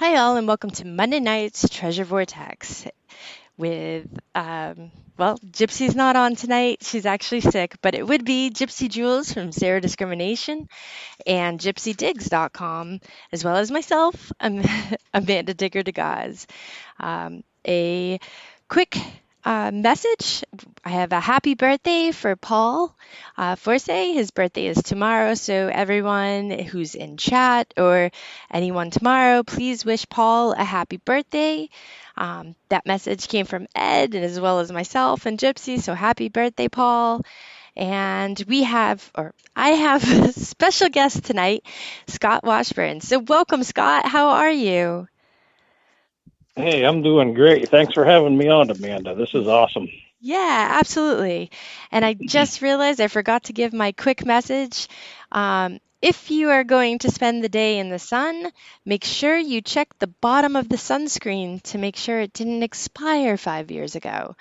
Hi, all, and welcome to Monday night's Treasure Vortex with, Gypsy's not on tonight. She's actually sick, but it would be Gypsy Jules from Zero Discrimination and GypsyDigs.com, as well as myself, Amanda Digger Degaz. A quick message. I have a happy birthday for Paul Forse. His birthday is tomorrow, so everyone who's in chat or anyone tomorrow, please wish Paul a happy birthday. That message came from Ed as well as myself and Gypsy, so happy birthday, Paul. And I have a special guest tonight, Scott Washburn. So welcome, Scott. How are you? Hey, I'm doing great. Thanks for having me on, Amanda. This is awesome. Yeah, absolutely. And I just realized I forgot to give my quick message. If you are going to spend the day in the sun, make sure you check the bottom of the sunscreen to make sure it didn't expire 5 years ago.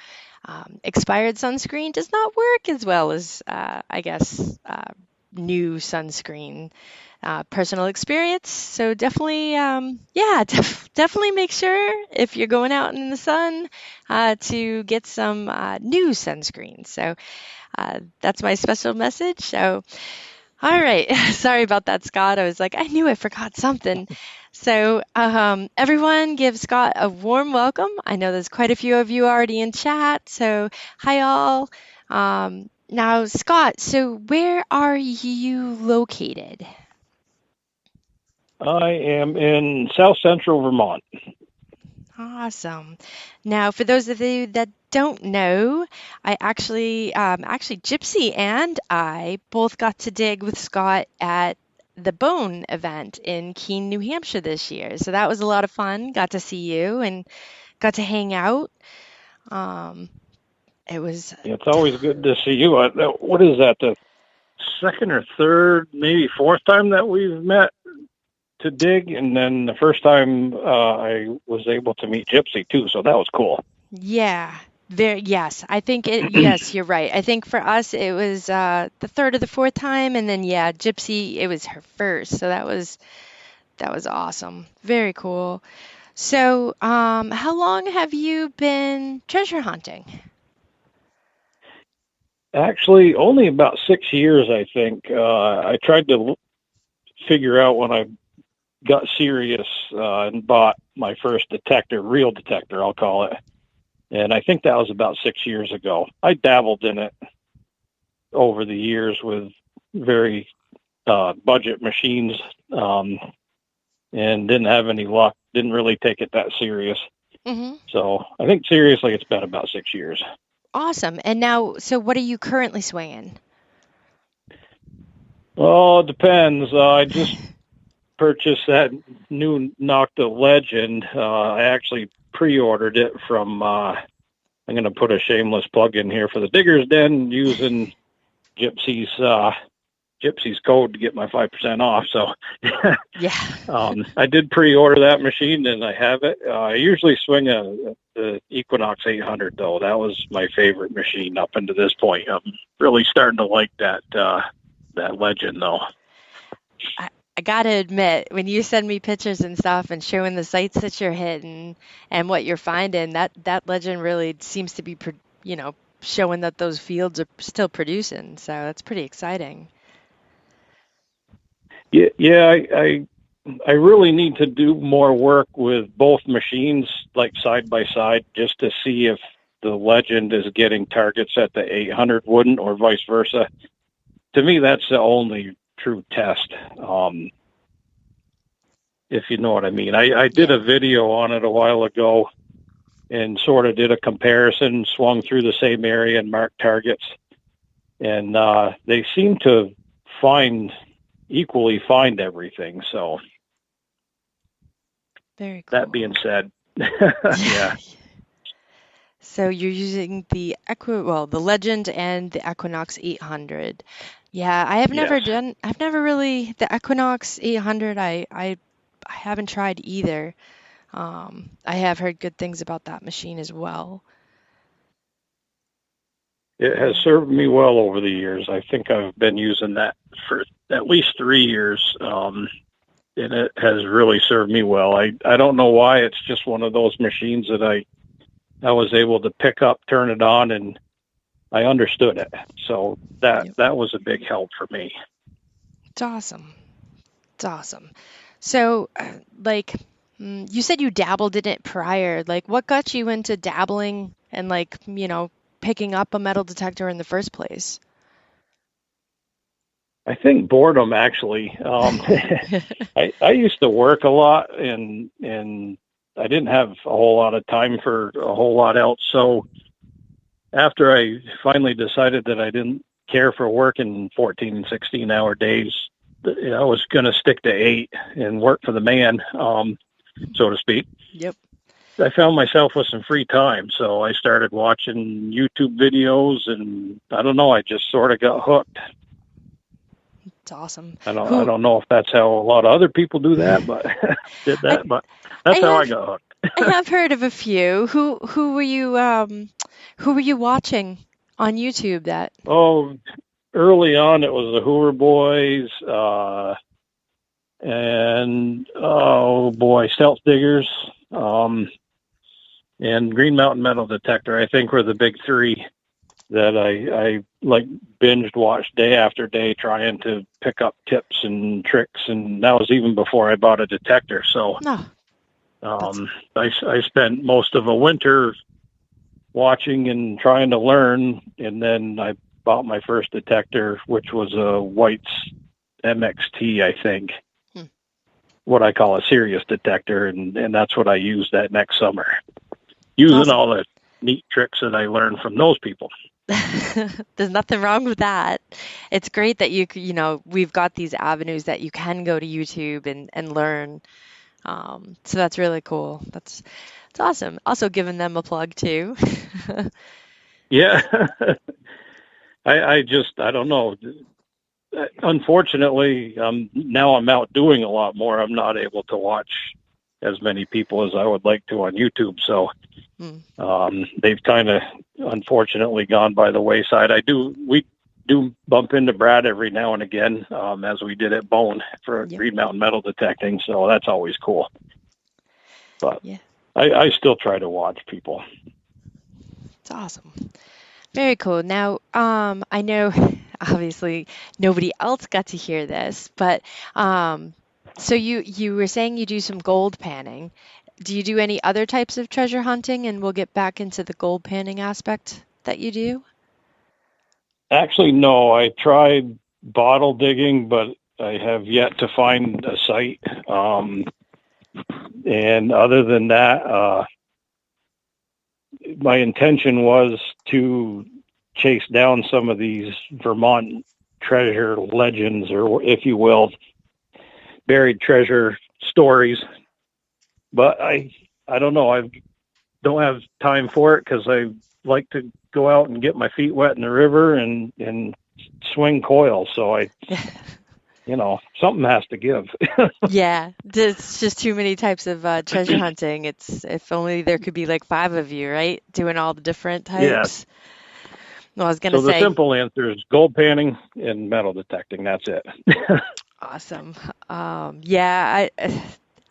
Expired sunscreen does not work as well as, new sunscreen. Personal experience. So definitely, definitely make sure if you're going out in the sun to get some new sunscreen. So that's my special message. So, all right. Sorry about that, Scott. I was like, I knew I forgot something. So everyone give Scott a warm welcome. I know there's quite a few of you already in chat. So hi, all. Now, Scott, so where are you located? I am in South Central Vermont. Awesome. Now, for those of you that don't know, I actually, Gypsy and I both got to dig with Scott at the Bone event in Keene, New Hampshire this year. So that was a lot of fun. Got to see you and got to hang out. Um, it was, It's always good to see you. What is that, the second or third, maybe fourth time that we've met to dig? And then the first time I was able to meet Gypsy, too, so that was cool. yeah, yes, yes, you're right. I think for us it was the third or the fourth time, and then yeah, Gypsy, it was her first. So that was awesome. Very cool. So, how long have you been treasure hunting? Actually, only about 6 years, I think. I tried to figure out when I got serious and bought my first detector, real detector, I'll call it. And I think that was about 6 years ago. I dabbled in it over the years with very budget machines and didn't have any luck. Didn't really take it that serious. Mm-hmm. So I think seriously, it's been about 6 years. Awesome. And now, so what are you currently swinging? Oh, it depends. I just purchased that new Nocta Legend. I actually pre-ordered it from, I'm going to put a shameless plug in here for the Digger's Den using Gypsy's code to get my 5% off. So Yeah. I did pre-order that machine and I have it. I usually swing the Equinox 800 though. That was my favorite machine up until this point. I'm really starting to like that Legend though. I gotta admit, when you send me pictures and stuff and showing the sites that you're hitting and what you're finding, that legend really seems to be, showing that those fields are still producing. So that's pretty exciting. Yeah. I really need to do more work with both machines, like side by side, just to see if the Legend is getting targets that the 800 wouldn't, or vice versa. To me, that's the only true test. If you know what I mean. I did a video on it a while ago and sort of did a comparison, swung through the same area and marked targets. And they seem to equally find everything. So Very cool. that being said, yeah. So you're using the Legend and the Equinox 800. Yeah, I've never really, the Equinox 800, I haven't tried either. I have heard good things about that machine as well. It has served me well over the years. I think I've been using that for at least 3 years. it has really served me well. I don't know why. It's just one of those machines that I was able to pick up, turn it on, and I understood it. So that was a big help for me. It's awesome. It's awesome. So, like, you said you dabbled in it prior. Like, what got you into dabbling and, like, picking up a metal detector in the first place? I think boredom, actually. I used to work a lot, and I didn't have a whole lot of time for a whole lot else. So after I finally decided that I didn't care for working 14 and 16-hour days, I was going to stick to 8 and work for the man, so to speak. Yep. I found myself with some free time, so I started watching YouTube videos, and I don't know, I just sort of got hooked. It's awesome. I don't know if that's how a lot of other people do that, but but that's how I got hooked. I have heard of a few. Who were you watching on YouTube that? Oh, early on it was the Hoover Boys, and oh boy, Stealth Diggers, and Green Mountain Metal Detector, I think, were the big three that I like binged watched day after day, trying to pick up tips and tricks. And that was even before I bought a detector. So I spent most of a winter watching and trying to learn. And then I bought my first detector, which was a White's MXT, I think, what I call a serious detector. And that's what I used that next summer, using all the neat tricks that I learned from those people. There's nothing wrong with that. It's great that we've got these avenues that you can go to YouTube and learn. So that's really cool. It's awesome. Also giving them a plug too. Yeah. I don't know. Unfortunately, now I'm out doing a lot more. I'm not able to watch as many people as I would like to on YouTube. So they've kind of unfortunately gone by the wayside. We do bump into Brad every now and again, as we did at Bone for Green Mountain Metal detecting. So that's always cool. But I still try to watch people. It's awesome. Very cool. Now, I know obviously nobody else got to hear this, but so you were saying you do some gold panning. Do you do any other types of treasure hunting? And we'll get back into the gold panning aspect that you do. Actually, no. I tried bottle digging, but I have yet to find a site. And other than that, my intention was to chase down some of these Vermont treasure legends, or if you will, buried treasure stories. But I don't know. I don't have time for it because I like to go out and get my feet wet in the river and swing coils. So something has to give. Yeah, it's just too many types of treasure hunting. If only there could be like 5 of you, right? Doing all the different types. Yeah. Well, I was going to say. So the simple answer is gold panning and metal detecting. That's it. Awesome. Yeah,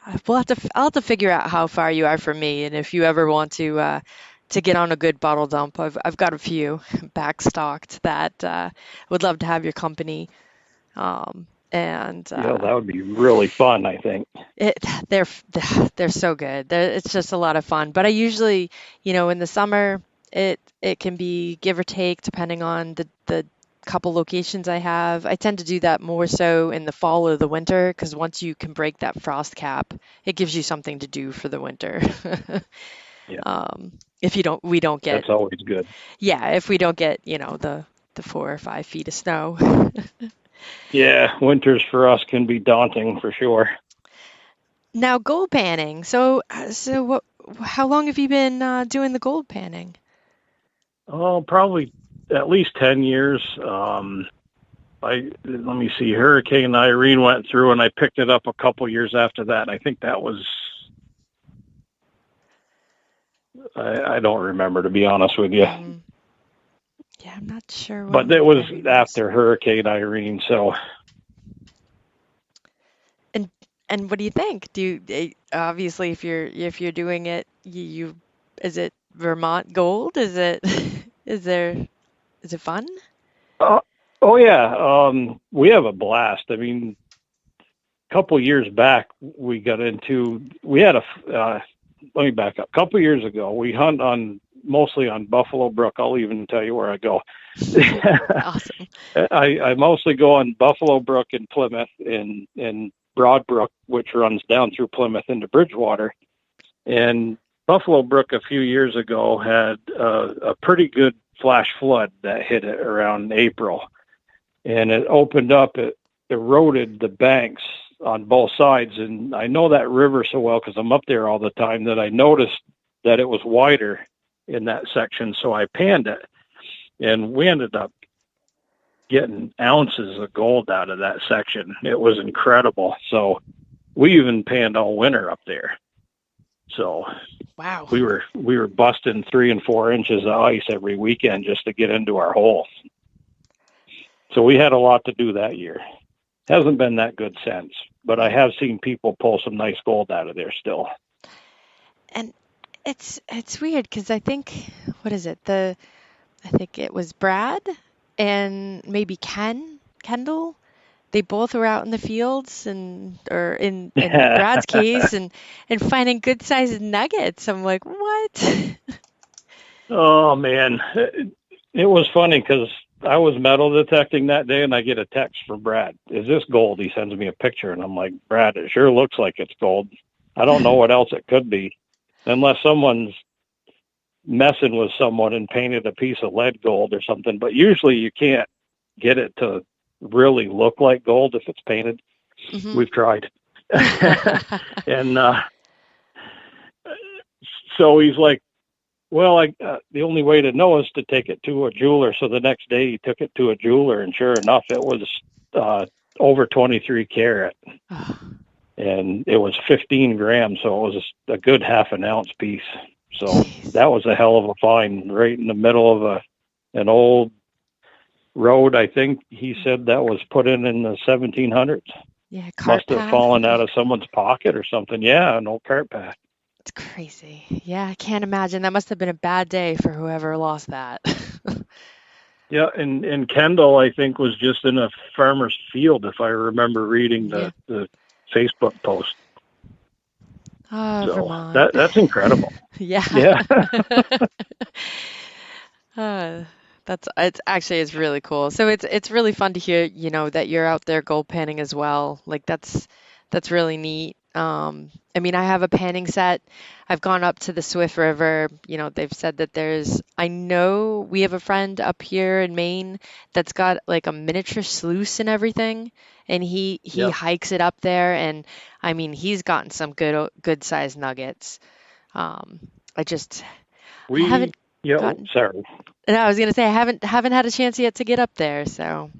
I'll have to figure out how far you are from me, and if you ever want to get on a good bottle dump, I've got a few backstocked that would love to have your company. That would be really fun, I think. They're so good. It's just a lot of fun. But I usually, in the summer, it can be give or take depending on the couple locations I have. I tend to do that more so in the fall or the winter because once you can break that frost cap, it gives you something to do for the winter. If we don't get. That's always good. Yeah, if we don't get, the 4 or 5 feet of snow. Yeah, winters for us can be daunting for sure. Now, gold panning. So what? How long have you been doing the gold panning? Oh, probably at least 10 years. Let me see. Hurricane Irene went through, and I picked it up a couple years after that. I think that was. I don't remember, to be honest with you. Yeah, I'm not sure. But it was after Hurricane Irene, so. And what do you think? Obviously if you're doing it, is it Vermont gold? Is it is there is it fun? Uh, oh yeah, we have a blast. I mean, a couple years back, we had let me back up. A couple years ago, we hunt mostly on Buffalo Brook. I'll even tell you where I go. Awesome. I mostly go on Buffalo Brook in Plymouth and Broad Brook, which runs down through Plymouth into Bridgewater. And Buffalo Brook a few years ago had a pretty good flash flood that hit it around April. And it opened up, it eroded the banks on both sides. And I know that river so well because I'm up there all the time that I noticed that it was wider in that section. So I panned it, and we ended up getting ounces of gold out of that section. It was incredible. So we even panned all winter up there. So Wow. we were busting 3 and 4 inches of ice every weekend just to get into our hole. So we had a lot to do that year. Hasn't been that good since, but I have seen people pull some nice gold out of there still. And it's weird because I think, what is it? I think it was Brad and maybe Kendall. They both were out in the fields or in Brad's case and finding good sized nuggets. I'm like, what? Oh man, it was funny because I was metal detecting that day, and I get a text from Brad. Is this gold? He sends me a picture, and I'm like, Brad, it sure looks like it's gold. I don't know what else it could be, unless someone's messing with someone and painted a piece of lead gold or something. But usually you can't get it to really look like gold if it's painted. Mm-hmm. We've tried. And so he's like, well, the only way to know is to take it to a jeweler. So the next day he took it to a jeweler, and sure enough, it was over 23 karat. And it was 15 grams, so it was a good half an ounce piece. So Jeez. That was a hell of a find right in the middle of an old road. I think he said that was put in the 1700s. Yeah, cart Must have path. fallen out of someone's pocket or something. Yeah, an old cart path. It's crazy. Yeah, I can't imagine. That must have been a bad day for whoever lost that. Yeah, and Kendall, I think, was just in a farmer's field, if I remember reading the Facebook post. Oh, So Vermont. that's incredible. Yeah. Yeah. It's really cool. So it's really fun to hear, that you're out there gold panning as well. Like that's really neat. I mean, I have a panning set. I've gone up to the Swift River. They've said that I know we have a friend up here in Maine that's got like a miniature sluice and everything, and he Yep. hikes it up there, and I mean, he's gotten some good sized nuggets. I just I haven't gotten. Sorry. No, I was gonna say I haven't had a chance yet to get up there. So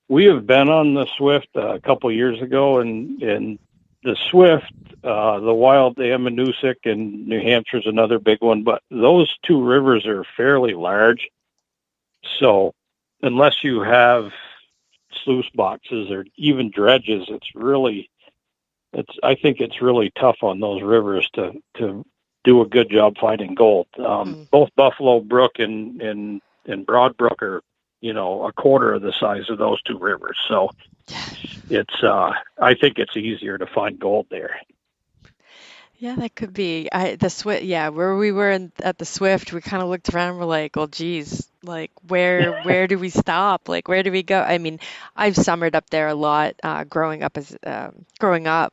We have been on the Swift a couple years ago, and the Swift, the Wild, the Ammonoosuc, and New Hampshire's another big one. But those two rivers are fairly large, so unless you have sluice boxes or even dredges, I think it's really tough on those rivers to do a good job finding gold. Both Buffalo Brook and Broad Brook are, a quarter of the size of those two rivers. So I think it's easier to find gold there. yeah, that could be. The Swift, yeah, where we were at the Swift, we kind of looked around and we're like, well, geez, like where do we stop? Like where do we go? I mean, I've summered up there a lot growing up,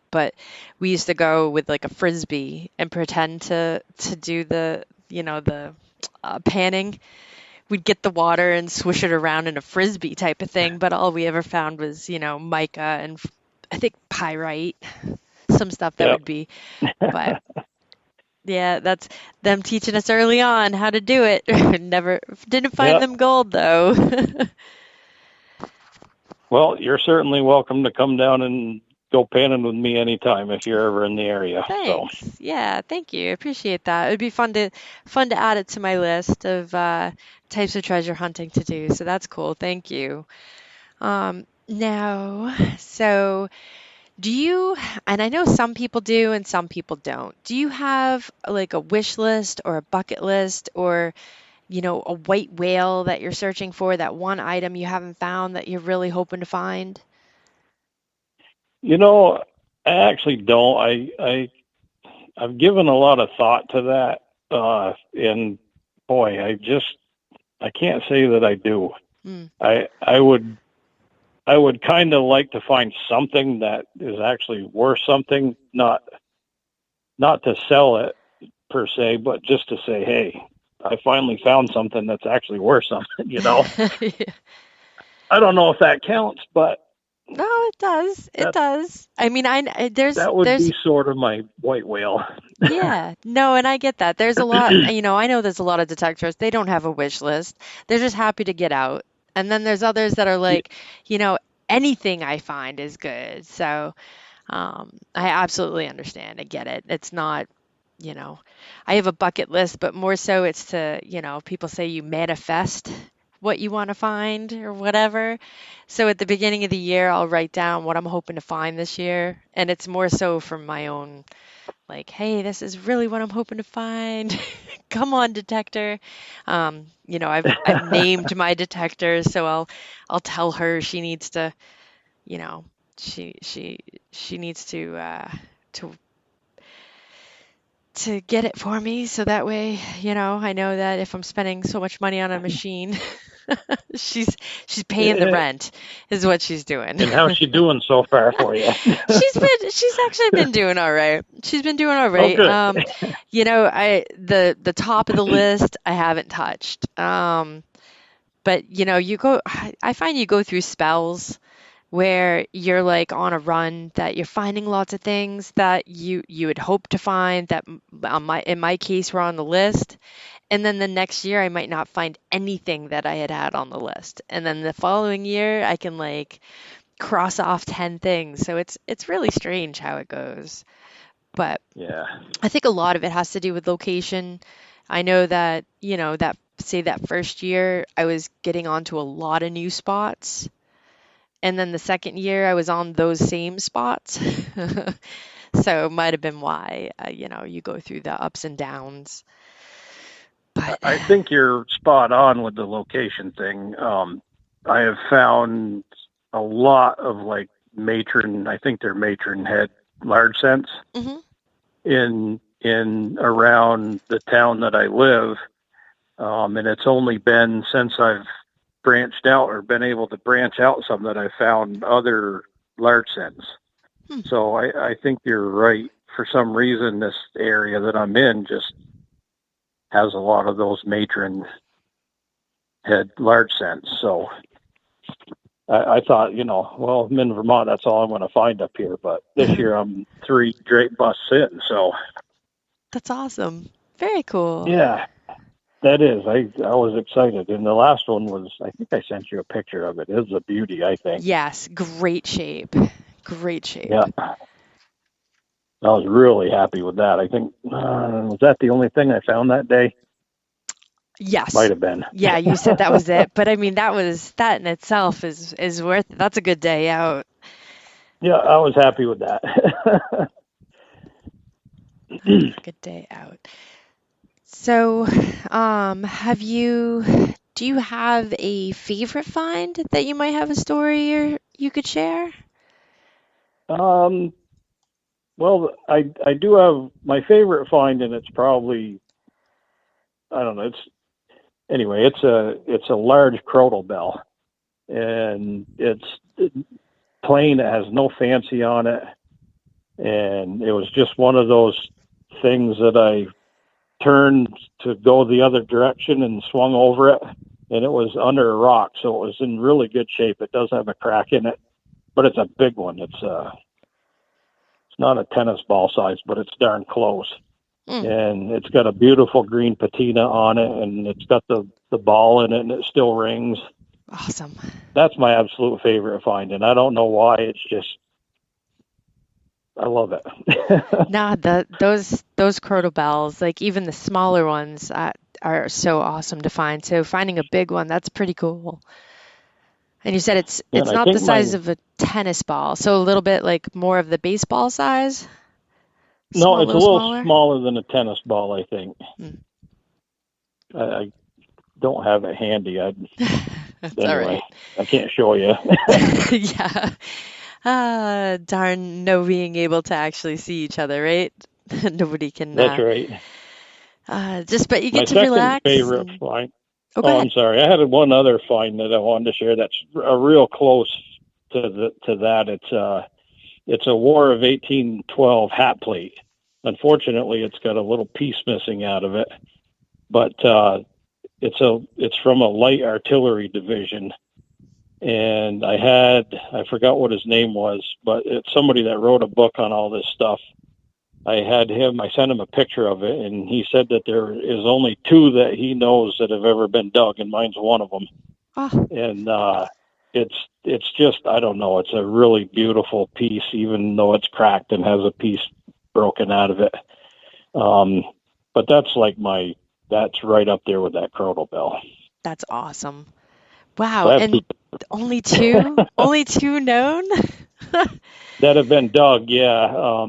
but we used to go with like a frisbee and pretend to do the panning. We'd get the water and swish it around in a frisbee type of thing, but all we ever found was, mica and I think pyrite, some stuff that would be, but yeah, that's them teaching us early on how to do it. Never didn't find them gold though. Well, you're certainly welcome to come down and go panning with me anytime if you're ever in the area. Thanks. So. Yeah, thank you. I appreciate that. It'd be fun to add it to my list of types of treasure hunting to do. So that's cool. Thank you. So Do you, and I know some people do and some people don't, do you have like a wish list or a bucket list or, a white whale that you're searching for, that one item you haven't found that you're really hoping to find? You know, I actually don't. I've given a lot of thought to that, and boy, I can't say that I do. Mm. I would kind of like to find something that is actually worth something, not to sell it per se, but just to say, hey, I finally found something that's actually worth something. Yeah. I don't know if that counts, but No, it does. It that does. I mean, that would there's be sort of my white whale. yeah, no, and I get that. There's a lot, I know there's a lot of detectors. They don't have a wish list. They're just happy to get out. And then there's others that are like, you know, anything I find is good. So, I absolutely understand. I get it. It's not, you know, I have a bucket list, but more so it's to, people say you manifest what you want to find or whatever. So at the beginning of the year, I'll write down what I'm hoping to find this year. And it's more so from my own like, hey, this is really what I'm hoping to find. Come on, detector. I've named my detector, so I'll tell her she needs to, you know, she needs to to get it for me, so that way, I know that if I'm spending so much money on a machine, she's she's paying the rent, is what she's doing. And how's she doing so far for you? She's actually been doing all right. She's been doing all Oh, right. good. The top of the list I haven't touched. But I find you go through spells where you're like on a run that you're finding lots of things that you would hope to find that in my case were on the list. And then the next year I might not find anything that I had on the list. And then the following year I can like cross off 10 things. So it's really strange how it goes. But Yeah. I think a lot of it has to do with location. I know that, that say that first year I was getting onto a lot of new spots. And then the second year I was on those same spots. So it might have been why, you go through the ups and downs. But I think you're spot on with the location thing. I have found a lot of like I think they're matron head large scents mhm. in around the town that I live. And it's only been since I've branched out or been able to branch out some that I found other large scents. Hmm. So I think you're right. For some reason, this area that I'm in just has a lot of those matron head large scents. So I thought, well, I'm in Vermont, that's all I'm going to find up here. But this year I'm 3 drape busts in. So That's awesome. Very cool. yeah, that is. I was excited. And the last one was, I think I sent you a picture of it. It was a beauty, I think. Yes, great shape. Great shape. Yeah. I was really happy with that. I think, was that the only thing I found that day? Might Yes. have been. Yeah, you said that was it. But I mean, that in itself is worth it. That's a good day out. Yeah, I was happy with that. That's a good day out. So, do you have a favorite find that you might have a story or you could share? um, well, I do have my favorite find, and it's probably, I don't know. It's a large Proto Bell, and it's plain. It has no fancy on it, and it was just one of those things that I turned to go the other direction and swung over it, and it was under a rock, so it was in really good shape. It does have a crack in it, but it's a big one. It's not a tennis ball size, but it's darn close. Mm, And it's got a beautiful green patina on it, and it's got the ball in it, and it still rings. awesome. That's my absolute favorite find, and I don't know why. It's just, I love it. Nah, those crotal bells, like even the smaller ones, are so awesome to find. So finding a big one, that's pretty cool. And you said And it's I not the think size of a tennis ball, so a little bit like more of the baseball size, no, small, it's a little little smaller. smaller than a tennis ball, I think. Hmm. I don't have it handy. That's all Anyway, right. I can't show you. Yeah. Darn, no being able to actually see each other, right? Nobody can That's right. just, but you My get to second relax favorite and find. oh, go Oh, I'm ahead. sorry. I had one other find that I wanted to share. That's a real close to that. It's a War of 1812 hat plate. Unfortunately, it's got a little piece missing out of it, but it's from a light artillery division. And I forgot what his name was, but it's somebody that wrote a book on all this stuff. I sent him a picture of it, and he said that there is only two that he knows that have ever been dug, and mine's one of them. Oh, And it's just, I don't know, it's a really beautiful piece, even though it's cracked and has a piece broken out of it. But that's right up there with that Proto Bell. that's awesome. Wow. That's And only two? Only two known? that have been dug, yeah.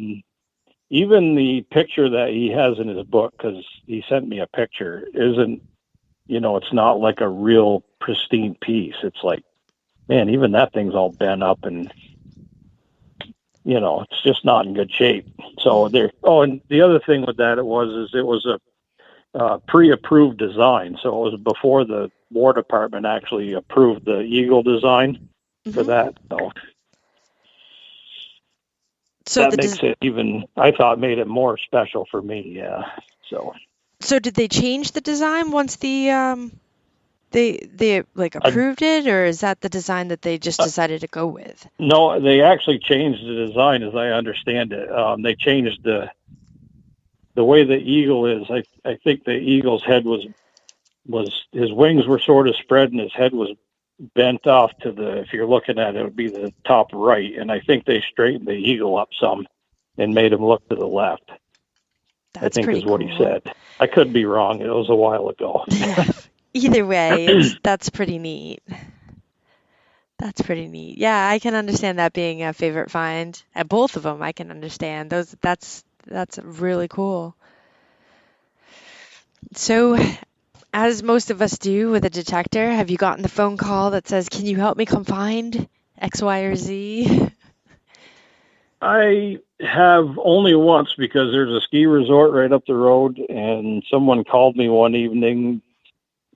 Even the picture that he has in his book, because he sent me a picture, isn't, it's not like a real pristine piece. It's like, man, even that thing's all bent up and, it's just not in good shape. So there. Oh, and the other thing with that it was a pre-approved design. So it was before the War Department actually approved the Eagle design for Hmm. that. So So that the makes des it even, I thought, made it more special for me. Yeah. So so did they change the design once they like I, approved it, or is that the design that they just decided to go with? no, they actually changed the design, as I understand it. They changed the way the eagle is. I think the eagle's head was his wings were sort of spread and his head was bent off to if you're looking at it, it would be the top right. And I think they straightened the eagle up some and made him look to the left, I That's think pretty is what he cool. said. I could be wrong. It was a while ago. Yeah. Either way, it's that's pretty neat. That's pretty neat. Yeah, I can understand that being a favorite find. At both of them, I can understand those. That's really cool. So, as most of us do with a detector, have you gotten the phone call that says, "Can you help me come find X, Y, or Z?" I have only once because there's a ski resort right up the road, and someone called me one evening.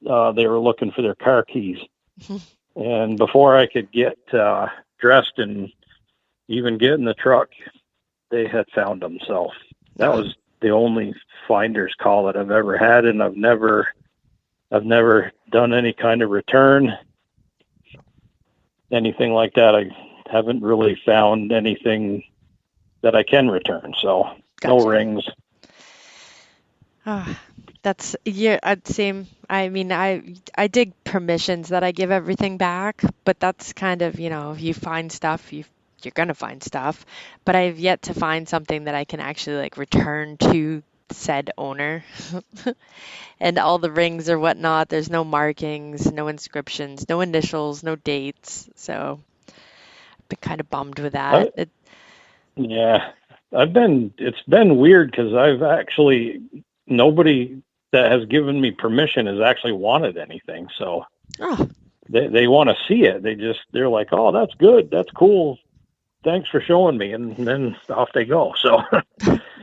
They were looking for their car keys. And before I could get dressed and even get in the truck, they had found them. So that Oh, was the only finder's call that I've ever had, and I've never done any kind of return, anything like that. I haven't really found anything that I can return. So no gotcha. rings. Ah, that's yeah, same. I mean, I dig permissions that I give everything back, but that's kind of, if you find stuff, you're gonna find stuff. But I've yet to find something that I can actually like return to said owner. And all the rings or whatnot, there's no markings, no inscriptions, no initials, no dates. So I've been kind of bummed with that. I, yeah, it's been weird because I've actually, nobody that has given me permission has actually wanted anything. So Oh, they want to see it. They're like, oh, that's good. That's cool. Thanks for showing me. And then off they go. So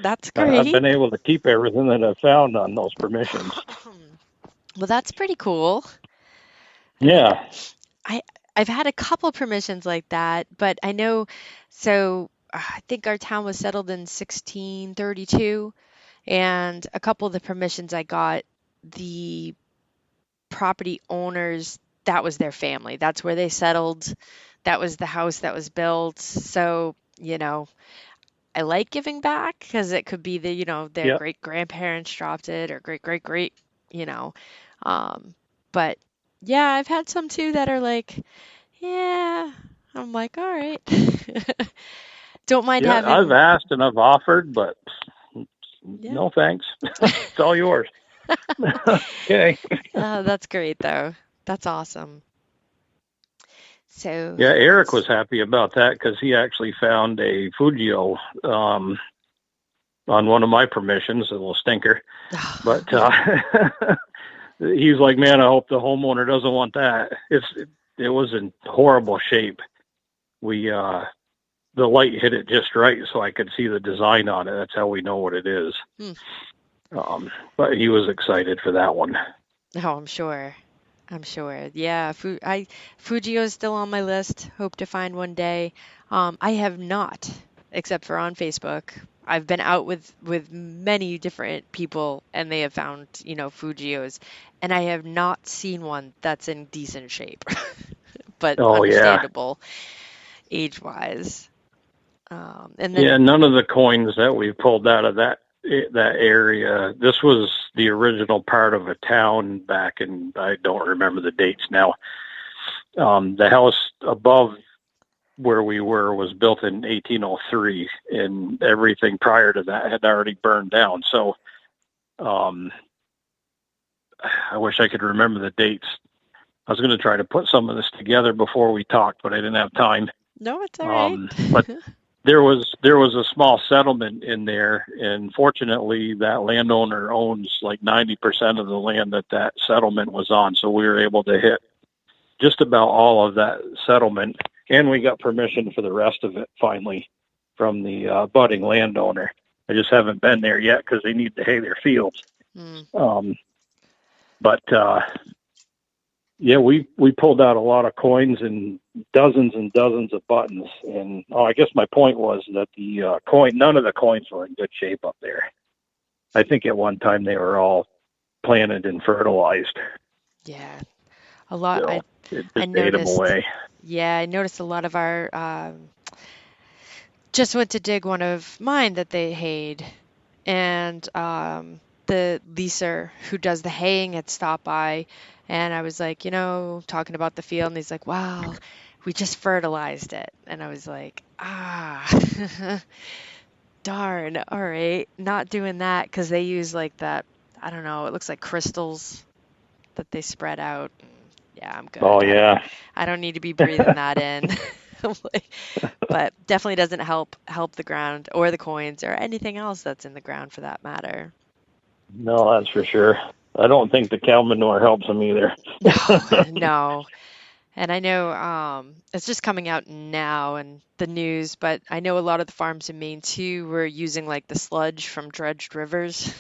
that's I've great. been able to keep everything that I've found on those permissions. Well, that's pretty cool. I mean, Yeah. I I've had a couple permissions like that, but I know so I think our town was settled in 1632, and a couple of the permissions I got, the property owners, that was their family. That's where they settled. That was the house that was built. So, I like giving back because it could be their Yeah. great grandparents dropped it or great great great, you know. But yeah, I've had some too that are like, yeah, I'm like, all right. Don't mind Yeah. I've having, asked and I've offered, but yeah. no thanks. It's all yours. Okay. That's great though. That's awesome. So Yeah, Eric that's was happy about that because he actually found a Fujio on one of my permissions, a little stinker. But he's like, man, I hope the homeowner doesn't want that. It was in horrible shape. We the light hit it just right, so I could see the design on it. That's how we know what it is. But he was excited for that one. Oh, I'm sure. I'm sure. Yeah, Fujio is still on my list. Hope to find one day. I have not, except for on Facebook. I've been out with many different people, and they have found, Fujios, and I have not seen one that's in decent shape, but Oh yeah, understandable age-wise. And yeah. then, None of the coins that we pulled out of that area. This was the original part of a town back in, I don't remember the dates now. The house above where we were was built in 1803, and everything prior to that had already burned down. So I wish I could remember the dates. I was going to try to put some of this together before we talked, but I didn't have time. no, it's all right. But there was a small settlement in there, and fortunately, that landowner owns like 90% of the land that settlement was on. So we were able to hit just about all of that settlement, and we got permission for the rest of it finally from the budding landowner. I just haven't been there yet because they need to hay their fields. But yeah, we pulled out a lot of coins and dozens of buttons. And I guess my point was that the none of the coins were in good shape up there. I think at one time they were all planted and fertilized. Yeah, a lot. So I it I just ate them noticed. away. Yeah, I noticed a lot of our just went to dig one of mine that they hayed, and the leaser who does the haying had stopped by, and I was like, talking about the field, and he's like, "Wow, we just fertilized it," and I was like, darn, all right, not doing that because they use like that. I don't know. It looks like crystals that they spread out. Yeah, I'm good. Oh yeah. I don't need to be breathing that in. But definitely doesn't help the ground or the coins or anything else that's in the ground for that matter. No, that's for sure. I don't think the cow manure helps them either. No, no. And I know it's just coming out now in the news, but I know a lot of the farms in Maine too were using like the sludge from dredged rivers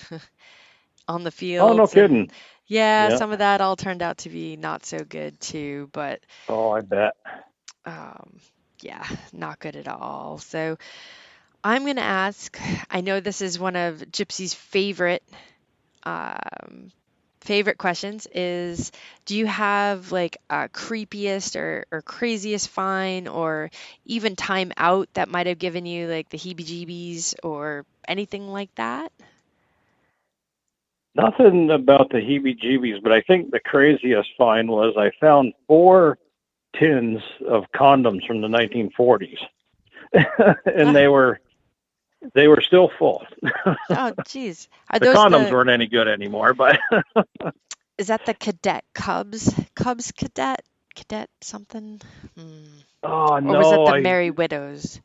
on the Oh, no fields. And kidding. yeah, Yeah. some of that all turned out to be not so good too, but Oh, I bet. um, yeah, not good at all. So I'm going to ask, I know this is one of Gypsy's um, favorite questions is, do you have like a creepiest or craziest find or even time out that might have given you like the heebie-jeebies or anything like that? Nothing about the heebie-jeebies, but I think the craziest find was I found 4 tins of condoms from the 1940s, and Ah, they were still full. oh, geez. Are The those condoms weren't any good anymore, but is that the cadet Cubs? Cubs cadet? Cadet something? Hmm. oh Or was that no, the Merry Widows?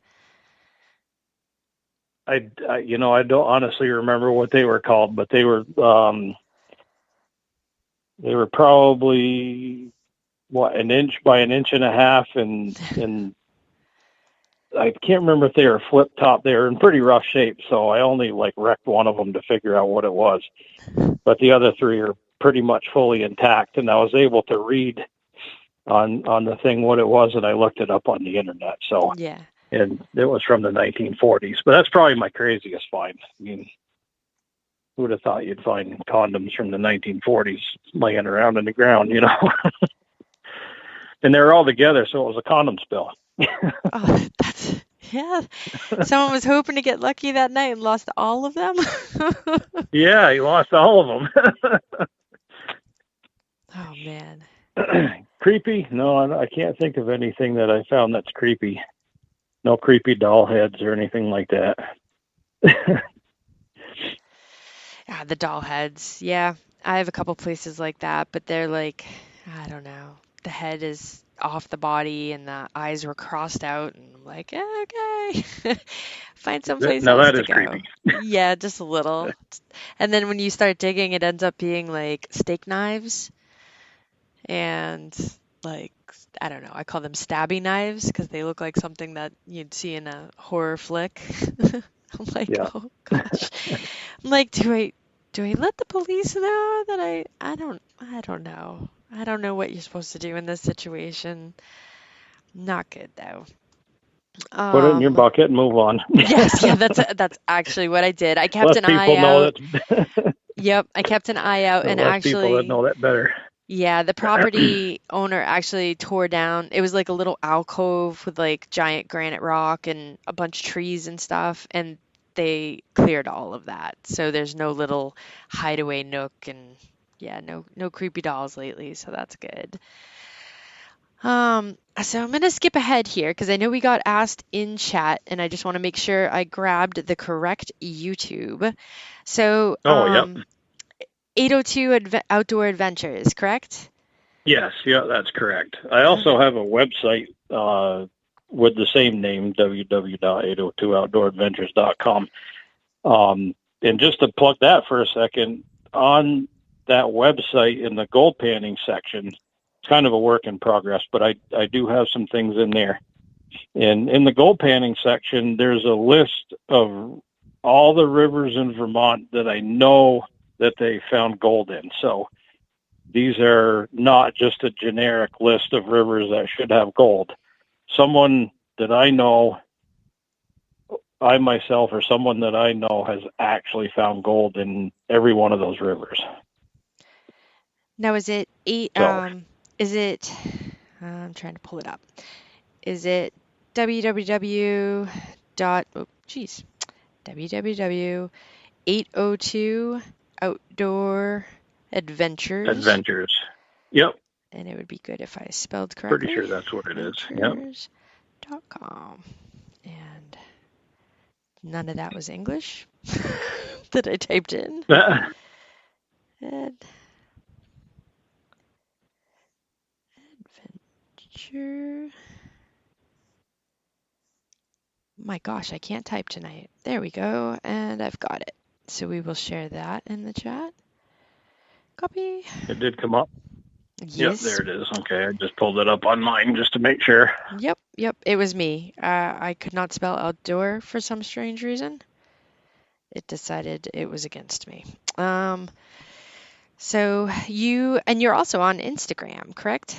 I don't honestly remember what they were called, but they were probably what, an inch by an inch and a half, and I can't remember if they were flip top. They were in pretty rough shape, so I only like wrecked one of them to figure out what it was. But the other 3 are pretty much fully intact, and I was able to read on the thing what it was, and I looked it up on the internet. So, Yeah. and it was from the 1940s. But that's probably my craziest find. I mean, who would have thought you'd find condoms from the 1940s laying around in the ground, And they were all together, so it was a condom spill. Oh, yeah. Someone was hoping to get lucky that night and lost all of them. Yeah, he lost all of them. Oh man. Creepy? No, I can't think of anything that I found that's creepy. No creepy doll heads or anything like that. Yeah, the doll heads. Yeah, I have a couple places like that, but they're like, I don't know. the head is off the body and the eyes were crossed out, and I'm like, okay, find someplace Now else that to is go. creepy. Yeah, just a little. And then when you start digging, it ends up being like steak knives and like I don't know, I call them stabby knives because they look like something that you'd see in a horror flick. I'm like, Yeah. oh gosh. I'm like, do I let the police know that I don't know. I don't know what you're supposed to do in this situation. Not good though. Put it in your Um, bucket and move on. yes, yeah, that's actually what I did. I kept Less an eye people know out. that. Yep, I kept an eye out The and less people that actually know that better. yeah, the property owner actually tore down. It was like a little alcove with like giant granite rock and a bunch of trees and stuff, and they cleared all of that. So there's no little hideaway nook and yeah, no creepy dolls lately, so that's good. So I'm gonna skip ahead here because I know we got asked in chat, and I just want to make sure I grabbed the correct YouTube. So, Oh, yep. 802 Outdoor Adventures, correct? Yes, yeah, that's correct. I also have a website with the same name, www.802outdooradventures.com. And just to plug that for a second, on that website in the gold panning section, it's kind of a work in progress, but I do have some things in there. And in the gold panning section, there's a list of all the rivers in Vermont that I know that they found gold in. So these are not just a generic list of rivers that should have gold. Someone that I know, I myself or someone that I know has actually found gold in every one of those rivers. Now, is it eight? So, Is it? I'm trying to pull it up. Is it www dot? Oh, geez, www 802 Outdoor Adventures, adventures. Yep. and it would be good if I spelled Pretty correctly. sure that's what it is. Yep. Adventures.com, and none of that was English that I typed in. Adventure. My gosh, I can't type tonight. There we go, and I've got it. So we will share that in the chat. Copy. It did come up. Yes. Yep, there it is. Okay, I just pulled it up on mine just to make sure. Yep, it was me. I could not spell outdoor for some strange reason. It decided it was against me. So you're also on Instagram, correct?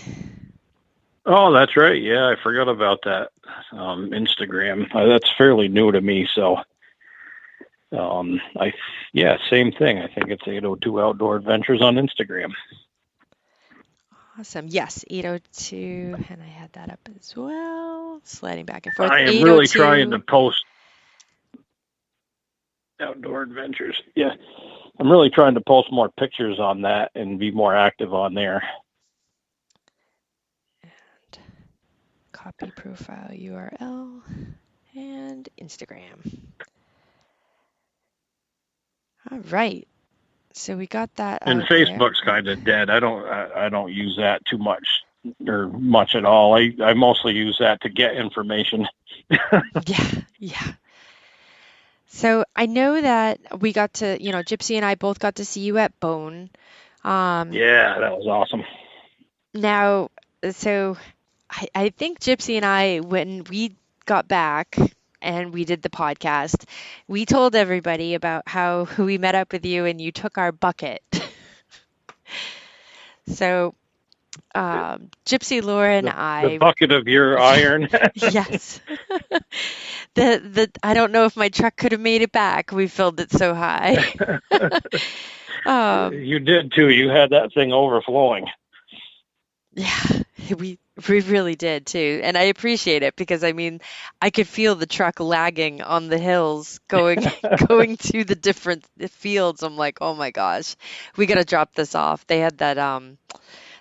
Oh, that's right. Yeah, I forgot about that. Instagram. That's fairly new to me, so same thing. I think it's 802 Outdoor Adventures on Instagram. Awesome. Yes, 802, and I had that up as well. Sliding back and forth. I am really trying to post Outdoor Adventures. Yeah, I'm really trying to post more pictures on that and be more active on there. And copy profile URL and Instagram. All right. So we got that. And Facebook's kind of dead. I don't use that too much or much at all. I mostly use that to get information. Yeah. So I know that we got to, Gypsy and I both got to see you at Bone. Yeah, that was awesome. Now, so I think Gypsy and I, when we got back and we did the podcast, we told everybody about how we met up with you and you took our bucket. So Gypsy, Laura, and the bucket of your iron. Yes. I don't know if my truck could have made it back. We filled it so high. You did too. You had that thing overflowing. Yeah, we really did too. And I appreciate it because I could feel the truck lagging on the hills going to the different fields. I'm like, "Oh my gosh. We got to drop this off." They had that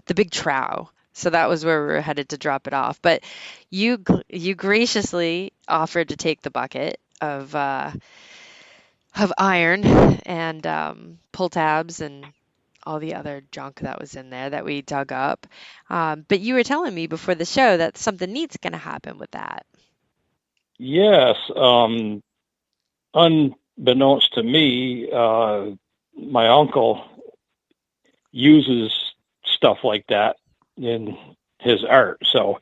the big trough. So that was where we were headed to drop it off. But you graciously offered to take the bucket of iron and pull tabs and all the other junk that was in there that we dug up. But you were telling me before the show that something neat's going to happen with that. Yes. Unbeknownst to me, my uncle uses stuff like that in his art. So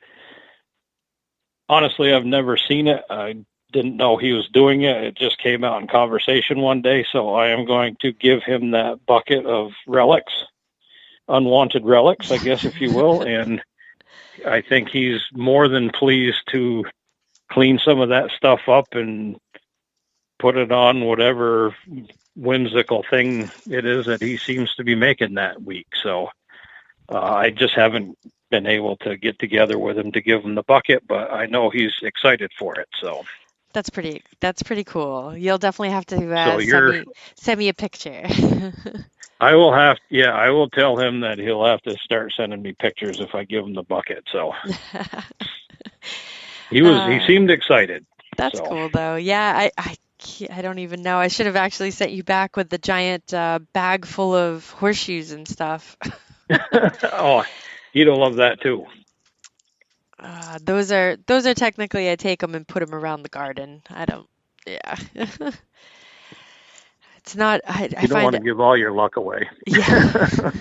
honestly, I've never seen it. I didn't know he was doing it. It just came out in conversation one day. So I am going to give him that bucket of relics, unwanted relics, I guess, if you will. And I think he's more than pleased to clean some of that stuff up and put it on whatever whimsical thing it is that he seems to be making that week. So I just haven't been able to get together with him to give him the bucket, but I know he's excited for it. So that's pretty cool. You'll definitely have to send me a picture. I will tell him that he'll have to start sending me pictures if I give him the bucket. So he seemed excited. That's cool though. Yeah, I don't even know. I should have actually sent you back with the giant bag full of horseshoes and stuff. Oh, you'd love that too. Those are technically, I take them and put them around the garden. I don't. Yeah. It's not. You don't want to give all your luck away. Yeah.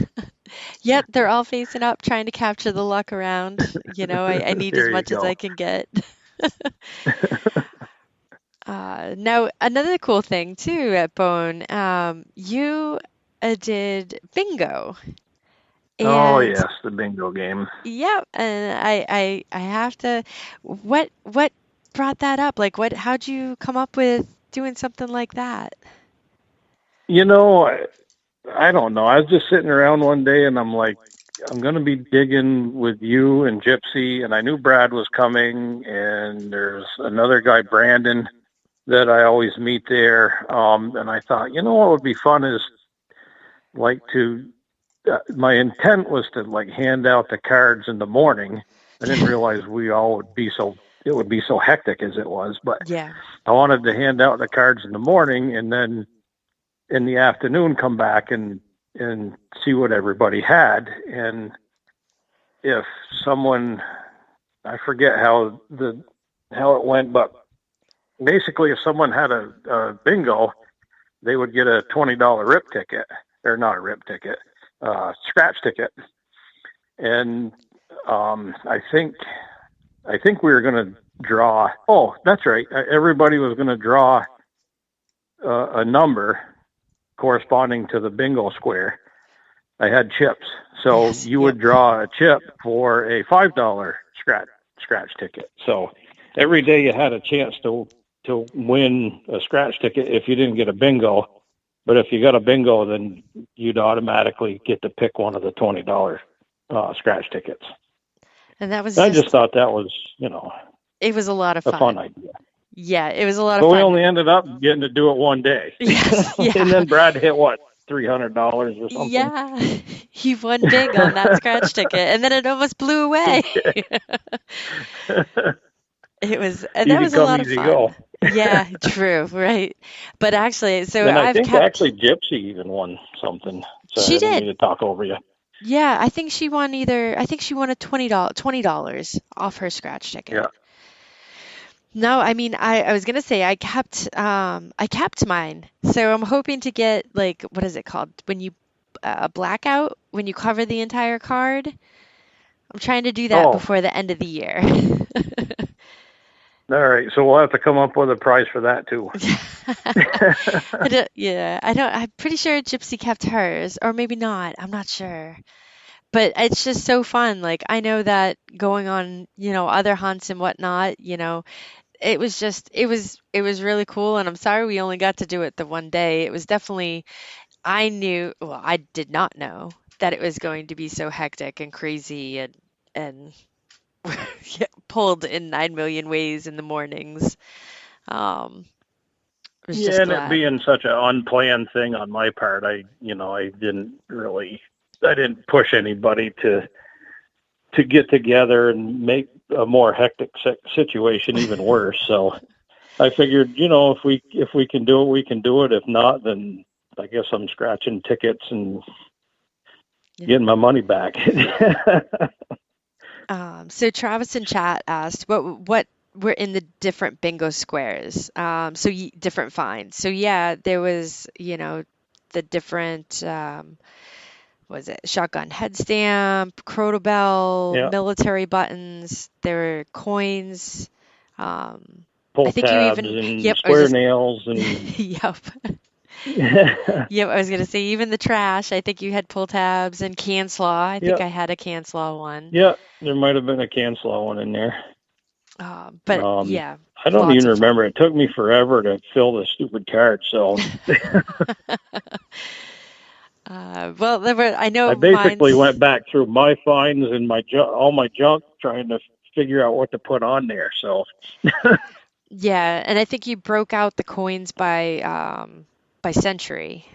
Yep, they're all facing up, trying to capture the luck around. I need as much as I can get. Now, another cool thing too at Bone, you did bingo. Oh yes, the bingo game. Yep, and I have to. What brought that up? Like, how'd you come up with doing something like that? I don't know. I was just sitting around one day and I'm like, I'm going to be digging with you and Gypsy. And I knew Brad was coming, and there's another guy, Brandon, that I always meet there. And I thought, what would be fun is my intent was to hand out the cards in the morning. I didn't realize it would be so hectic as it was, but yeah, I wanted to hand out the cards in the morning and then in the afternoon come back and see what everybody had. And if someone, I forget how it went, but basically if someone had a bingo, they would get a $20 rip ticket, or not a rip ticket, scratch ticket. And I think we were going to draw. Oh, that's right. Everybody was going to draw a number corresponding to the bingo square. I had chips, so you would draw a chip for a $5 scratch ticket. So every day you had a chance to win a scratch ticket if you didn't get a bingo. But if you got a bingo, then you'd automatically get to pick one of the $20 scratch tickets. And that was. I just thought that was, it was a lot of fun. A fun idea. Yeah, it was a lot of fun. But we only ended up getting to do it one day. Yes, yeah. And then Brad hit what, $300 or something? Yeah, he won big on that scratch ticket, and then it almost blew away. It was, and that was a lot of fun. Go. Yeah, true, right. But actually, so and I think Gypsy even won something. So she did. I didn't mean to talk over you. Yeah, I think she won a $20 off her scratch ticket. Yeah. No, I mean, I was gonna say I kept mine, so I'm hoping to get, what is it called when you blackout, when you cover the entire card. I'm trying to do that before the end of the year. All right, so we'll have to come up with a prize for that too. I'm pretty sure Gypsy kept hers, or maybe not. I'm not sure. But it's just so fun. I know that going on, other hunts and whatnot, it was really cool. And I'm sorry we only got to do it the one day. It was definitely, I did not know that it was going to be so hectic and crazy and pulled in 9 million ways in the mornings. And it being such an unplanned thing on my part, I didn't push anybody to get together and make a more hectic situation even worse. So I figured, if we can do it, we can do it. If not, then I guess I'm scratching tickets and getting my money back. So Travis in chat asked, what were in the different bingo squares? Different finds. So yeah, there was, the different, was it shotgun head stamp, Proto Bell, Yeah, military buttons. There were coins. Um, I pull think you tabs even, and yep, I was square just, nails and yep. yeah, Yep, I was gonna say even the trash. I think you had pull tabs and can slaw. I think I had a can slaw one. yeah. There might have been a cancel one in there. But yeah, I don't lots even of fun. remember. It took me forever to fill the stupid card, so Well, I I know basically mine's, went back through my finds and all my junk, trying to figure out what to put on there. So yeah, and I think you broke out the coins by century,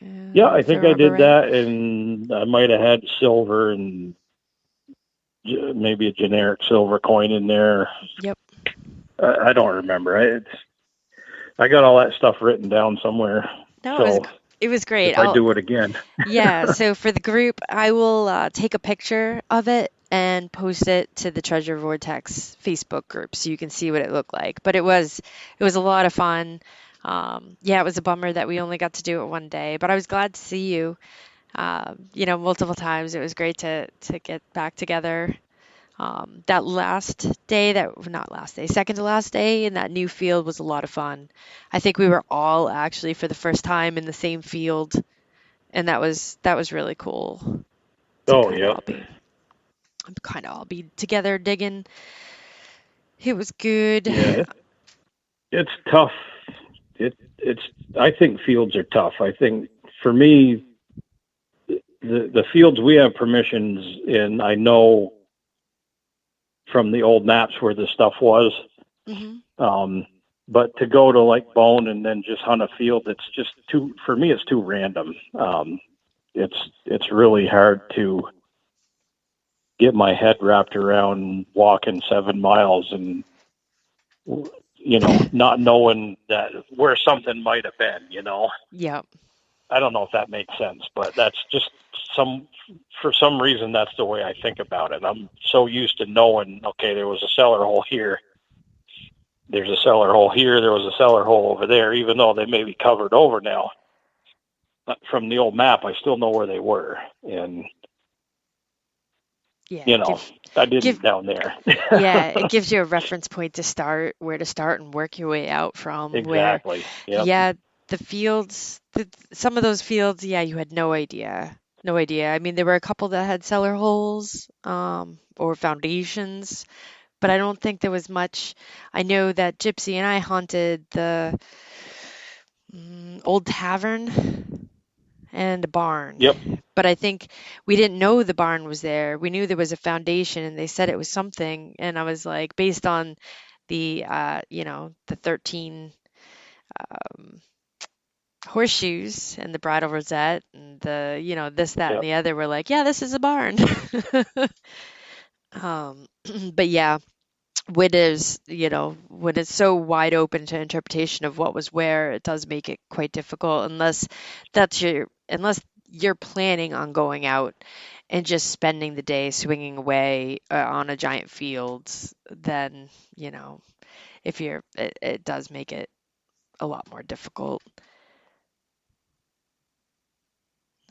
yeah, I if I think I remember did right. that, and I might have had silver and maybe a generic silver coin in there. Yep. I don't remember. I got all that stuff written down somewhere. No, So it was great. if I do it again, Yeah, so for the group, I will take a picture of it and post it to the Treasure Vortex Facebook group so you can see what it looked like. But it was a lot of fun. Yeah, it was a bummer that we only got to do it one day, but I was glad to see you. Multiple times. It was great to get back together. That last day, not last day, second to last day in that new field was a lot of fun. I think we were all actually for the first time in the same field, and that was really cool to oh kind of yeah, all be together digging. It was good. yeah, it's tough. It's. I think fields are tough. I think for me, the fields we have permissions in, I know from the old maps where the stuff was. Hmm. But to go to like Bone and then just hunt a field, it's just too, for me, it's too random. It's really hard to get my head wrapped around walking 7 miles and, not knowing that where something might have been. Yep. I don't know if that makes sense, but that's just for some reason, that's the way I think about it. I'm so used to knowing, okay, there was a cellar hole here. There's a cellar hole here. There was a cellar hole over there, even though they may be covered over now. But from the old map, I still know where they were. And, Yeah. I didn't Give. down there. Yeah, it gives you a reference point where to start and work your way out from. Where, Exactly. Yep. yeah, the fields, some of those fields, yeah, you had no idea. No idea. I mean, there were a couple that had cellar holes, or foundations, but I don't think there was much. I know that Gypsy and I haunted the old tavern and a barn. Yep. But I think we didn't know the barn was there. We knew there was a foundation and they said it was something. And I was like, based on the 13 um, horseshoes and the bridal rosette and this, that, and Yep. the other, we're like, yeah, this is a barn. Um, but yeah, when it's so wide open to interpretation of what was where, it does make it quite difficult unless you're planning on going out and just spending the day swinging away on a giant field, then, if it does make it a lot more difficult.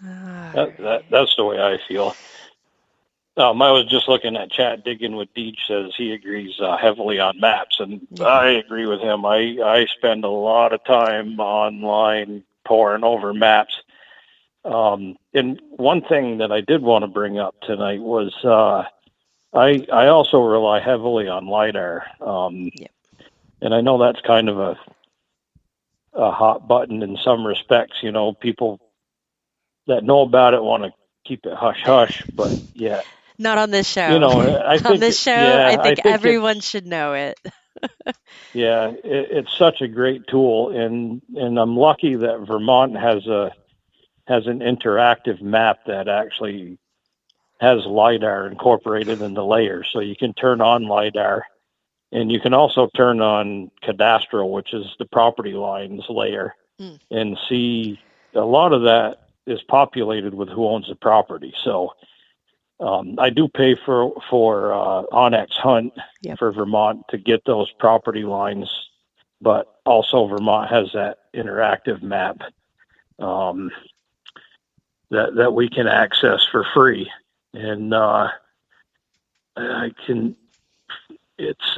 All right. That's the way I feel. I was just looking at chat. Digging with Deej says he agrees heavily on maps, and Yeah. I agree with him. I spend a lot of time online poring over maps. And one thing that I did want to bring up tonight was I also rely heavily on LiDAR. Yep. And I know that's kind of a hot button in some respects. People that know about it want to keep it hush hush, but yeah. Not on this show. I think On this show, yeah, I think I think everyone should know it. it's such a great tool, and I'm lucky that Vermont has an interactive map that actually has LiDAR incorporated in the layer, so you can turn on LiDAR, and you can also turn on cadastral, which is the property lines layer, Mm. and see a lot of that is populated with who owns the property. So I do pay for Onyx Hunt for Vermont to get those property lines, but also Vermont has that interactive map that we can access for free. And it's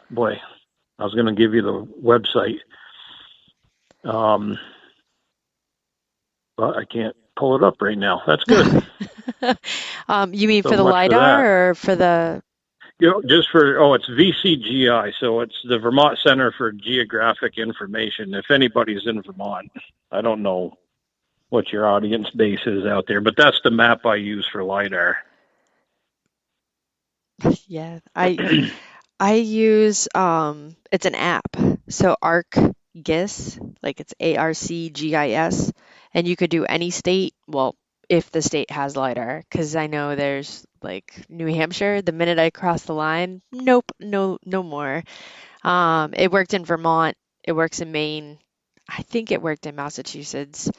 boy, I was going to give you the website, but I can't pull it up right now. That's good. You mean so for the LiDAR or for the? Just for, it's VCGI. So it's the Vermont Center for Geographic Information. If anybody's in Vermont, I don't know what your audience base is out there, but that's the map I use for LiDAR. Yeah, I use it's an app. So ArcGIS, like it's ARCGIS, and you could do any state. Well, if the state has LiDAR, because I know there's like New Hampshire. The minute I cross the line, nope, no more. It worked in Vermont. It works in Maine. I think it worked in Massachusetts.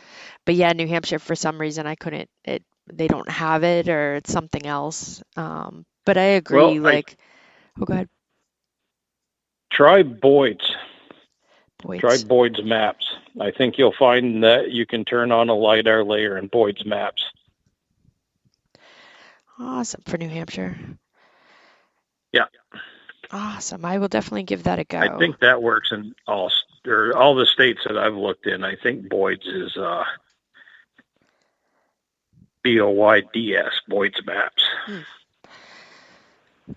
But yeah, New Hampshire, for some reason, I couldn't. They don't have it, or it's something else. But I agree. Well, go ahead. Try Boyd's. Try Boyd's Maps. I think you'll find that you can turn on a LiDAR layer in Boyd's Maps. Awesome. For New Hampshire. Yeah. Awesome. I will definitely give that a go. I think that works in all the states that I've looked in. I think Boyd's is BOYDS, Boyd's Maps.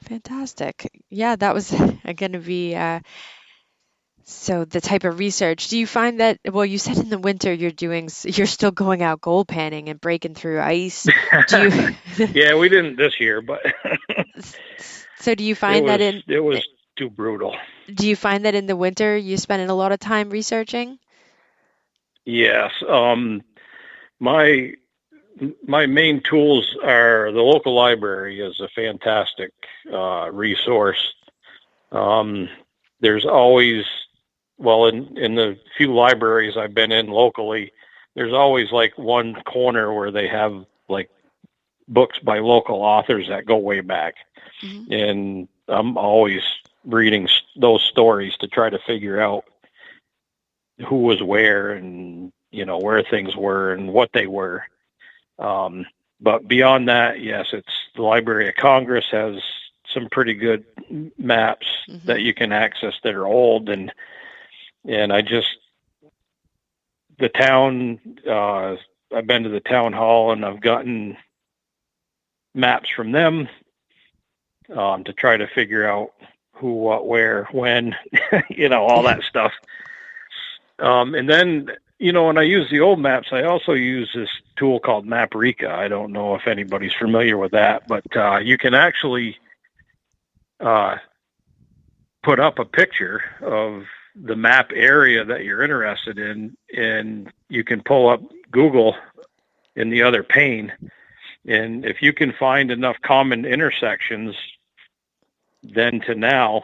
Fantastic. Yeah, that was going to be so the type of research. Do you find that, well, you said in the winter you're still going out gold panning and breaking through ice. Yeah, we didn't this year, but so do you find it was too brutal. Do you find that in the winter you spend a lot of time researching? Yes. My main tools are the local library is a fantastic resource. There's always, in the few libraries I've been in locally, there's always like one corner where they have like books by local authors that go way back. Mm-hmm. And I'm always reading those stories to try to figure out who was where and, where things were and what they were. But beyond that, yes, it's the Library of Congress has some pretty good maps mm-hmm. that you can access that are old. And the town, I've been to the town hall and I've gotten maps from them, to try to figure out who, what, where, when, all that stuff. And then, when I use the old maps, I also use this tool called Maprika. I don't know if anybody's familiar with that, but you can actually put up a picture of the map area that you're interested in, and you can pull up Google in the other pane. And if you can find enough common intersections then to now,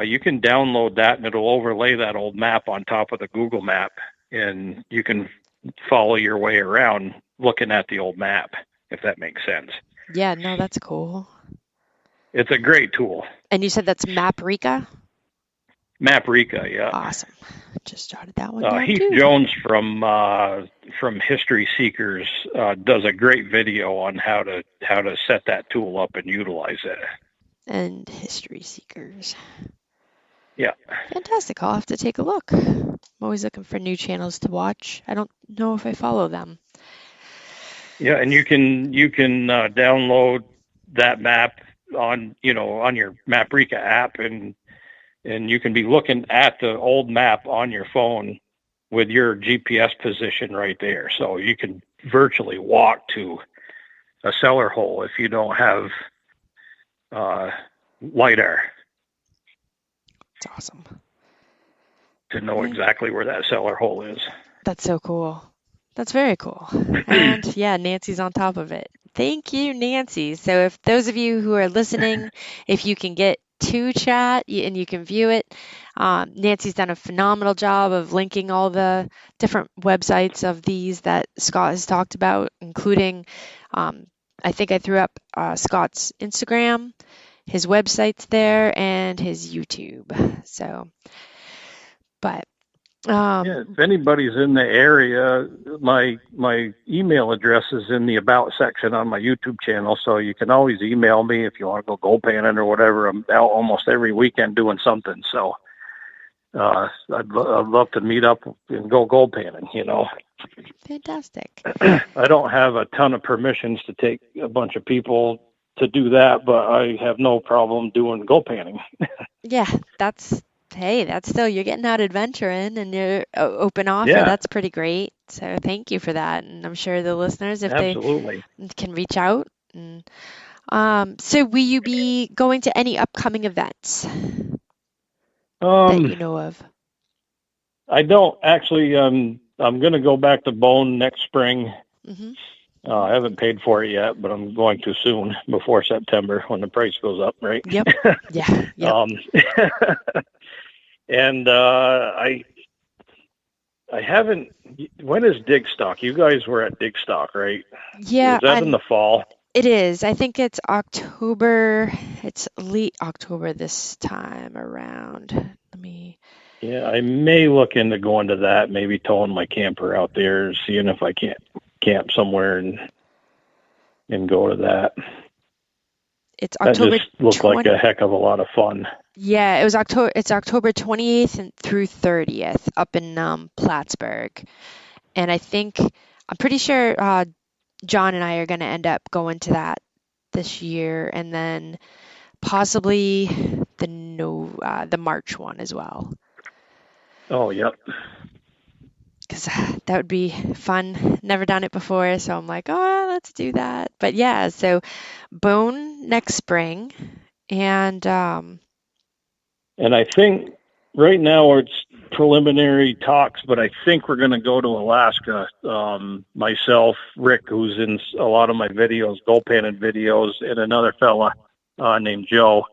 you can download that and it'll overlay that old map on top of the Google map, and you can follow your way around looking at the old map, if that makes sense. Yeah, no, that's cool. It's a great tool. And you said that's Maprika? Maprika, yeah. Awesome. Just jotted that one down. Heath too. Jones from History Seekers does a great video on how to set that tool up and utilize it. And History Seekers. Yeah. Fantastic. I'll have to take a look. I'm always looking for new channels to watch. I don't know if I follow them. Yeah, and you can download that map on your Maprika app, and you can be looking at the old map on your phone with your GPS position right there. So you can virtually walk to a cellar hole if you don't have LiDAR. It's awesome. To know exactly where that cellar hole is. That's so cool. That's very cool. And yeah, Nancy's on top of it. Thank you, Nancy. So if those of you who are listening, if you can get to chat, and you can view it. Nancy's done a phenomenal job of linking all the different websites of these that Scott has talked about, including, I think I threw up Scott's Instagram, his website's there, and his YouTube. So, but Yeah, if anybody's in the area, my email address is in the About section on my YouTube channel, so you can always email me if you want to go gold panning or whatever. I'm out almost every weekend doing something, so I'd love to meet up and go gold panning, fantastic. I don't have a ton of permissions to take a bunch of people to do that, but I have no problem doing gold panning. Yeah, that's still, you're getting out adventuring and you're open offer. Yeah, That's pretty great. So thank you for that. And I'm sure the listeners, if they absolutely. can reach out. And, so will you be going to any upcoming events that you know of? I don't actually. I'm going to go back to Bone next spring. Mm-hmm. I haven't paid for it yet, but I'm going to soon, before September when the price goes up, right? Yep. Yeah. Yep. And I haven't. When is Digstock? You guys were at Digstock, right? Yeah. Is that in the fall? It is. I think it's October. It's late October this time around. Yeah, I may look into going to that. Maybe towing my camper out there, seeing if I can't camp somewhere and go to that. It's October. That just looked like a heck of a lot of fun. Yeah, it was October. It's October 28th through 30th up in Plattsburgh, and I'm pretty sure John and I are going to end up going to that this year, and then possibly the March one as well. Oh, yep. Because that would be fun. Never done it before, so I'm like, oh, let's do that. But yeah, so Bone next spring, and I think right now it's preliminary talks, but I think we're going to go to Alaska. Myself, Rick, who's in a lot of my videos, gold panning videos, and another fella named Joe.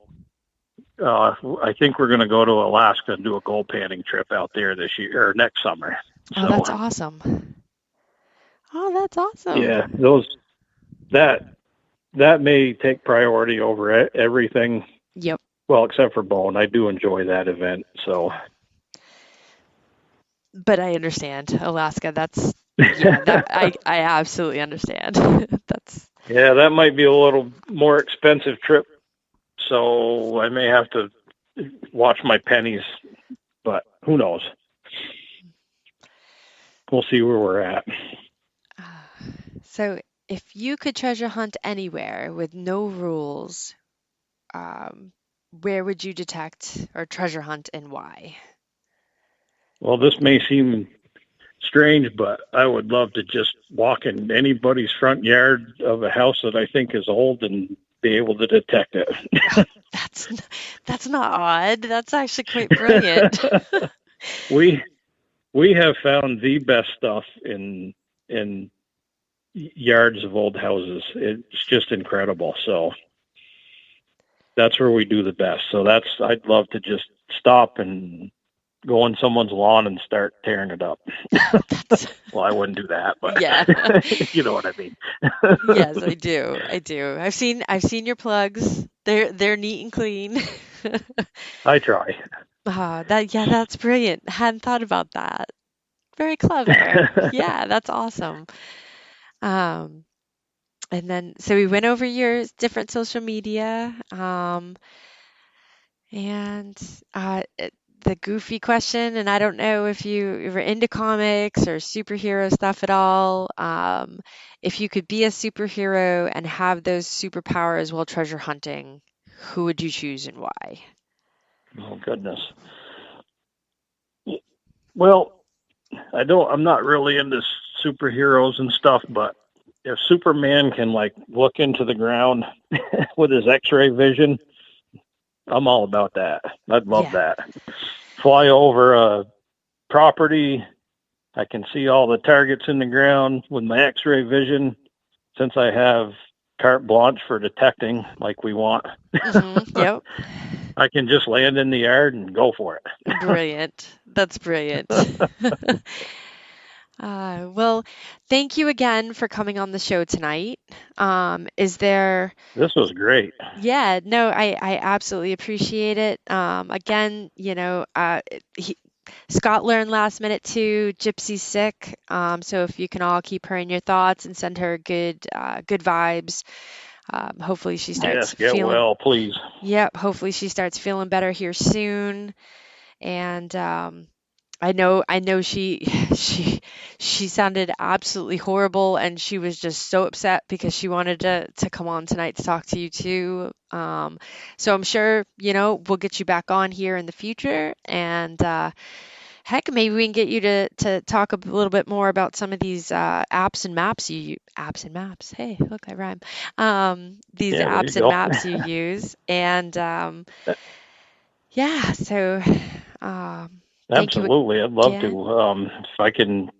I think we're going to go to Alaska and do a gold panning trip out there this year or next summer. Oh, that's awesome. Oh, that's awesome. Yeah, that may take priority over everything. Yep. Well, except for Bone. I do enjoy that event, so. But I understand Alaska. I absolutely understand. Yeah, that might be a little more expensive trip, so I may have to watch my pennies, but who knows? We'll see where we're at. So if you could treasure hunt anywhere with no rules, where would you detect or treasure hunt and why? Well, this may seem strange, but I would love to just walk in anybody's front yard of a house that I think is old and be able to detect it. That's not odd. That's actually quite brilliant. We have found the best stuff in yards of old houses. It's just incredible. So that's where we do the best. So I'd love to just stop and go on someone's lawn and start tearing it up. Well, I wouldn't do that, but yeah. You know what I mean. Yes, I do. I've seen your plugs. They're neat and clean. I try. That's brilliant. Hadn't thought about that. Very clever. Yeah, that's awesome. And then so we went over your different social media, and the goofy question, and I don't know if you were into comics or superhero stuff at all. If you could be a superhero and have those superpowers while treasure hunting, who would you choose and why? Oh, goodness. Well, I'm not really into superheroes and stuff, but if Superman can look into the ground with his X-ray vision, I'm all about that. I'd love that. Fly over a property. I can see all the targets in the ground with my X-ray vision. Since I have carte blanche for detecting like we want. Yep. I can just land in the yard and go for it. Brilliant. That's brilliant. Well, thank you again for coming on the show tonight. Is there, This was great. yeah, no, I absolutely appreciate it. Again, Scott learned last minute too, Gypsy's sick. So if you can all keep her in your thoughts and send her good vibes. Hopefully she starts Yes, get feeling, well, please. yep, hopefully she starts feeling better here soon. And I know she sounded absolutely horrible, and she was just so upset because she wanted to come on tonight to talk to you too. So I'm sure, we'll get you back on here in the future, and heck, maybe we can get you to talk a little bit more about some of these apps and maps apps and maps. Hey, look, I rhyme. These Yeah, there you apps and go. maps you use, and yeah, so thank you Absolutely. I'd love again. to. If I can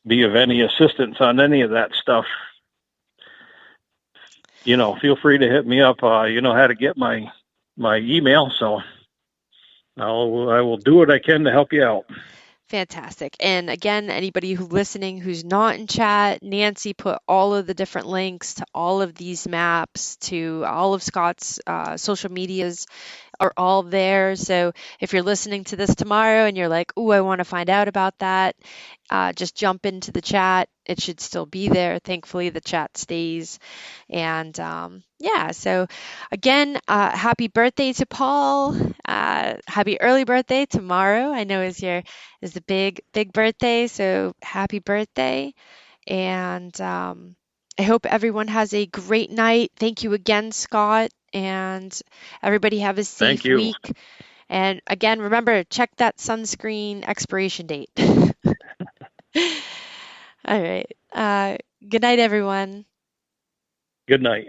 be of any assistance on any of that stuff, feel free to hit me up. You know how to get my email, so I will do what I can to help you out. Fantastic. And again, anybody who's listening who's not in chat, Nancy put all of the different links to all of these maps, to all of Scott's social medias are all there. So if you're listening to this tomorrow and you're like, "Ooh, I want to find out about that," just jump into the chat. It should still be there. Thankfully, the chat stays. And yeah, so again, happy birthday to Paul. Happy early birthday tomorrow. I know is the big birthday, so happy birthday. And I hope everyone has a great night. Thank you again, Scott, and everybody have a Thank safe you. week. And again, remember, check that sunscreen expiration date. All right. Good night, everyone. Good night.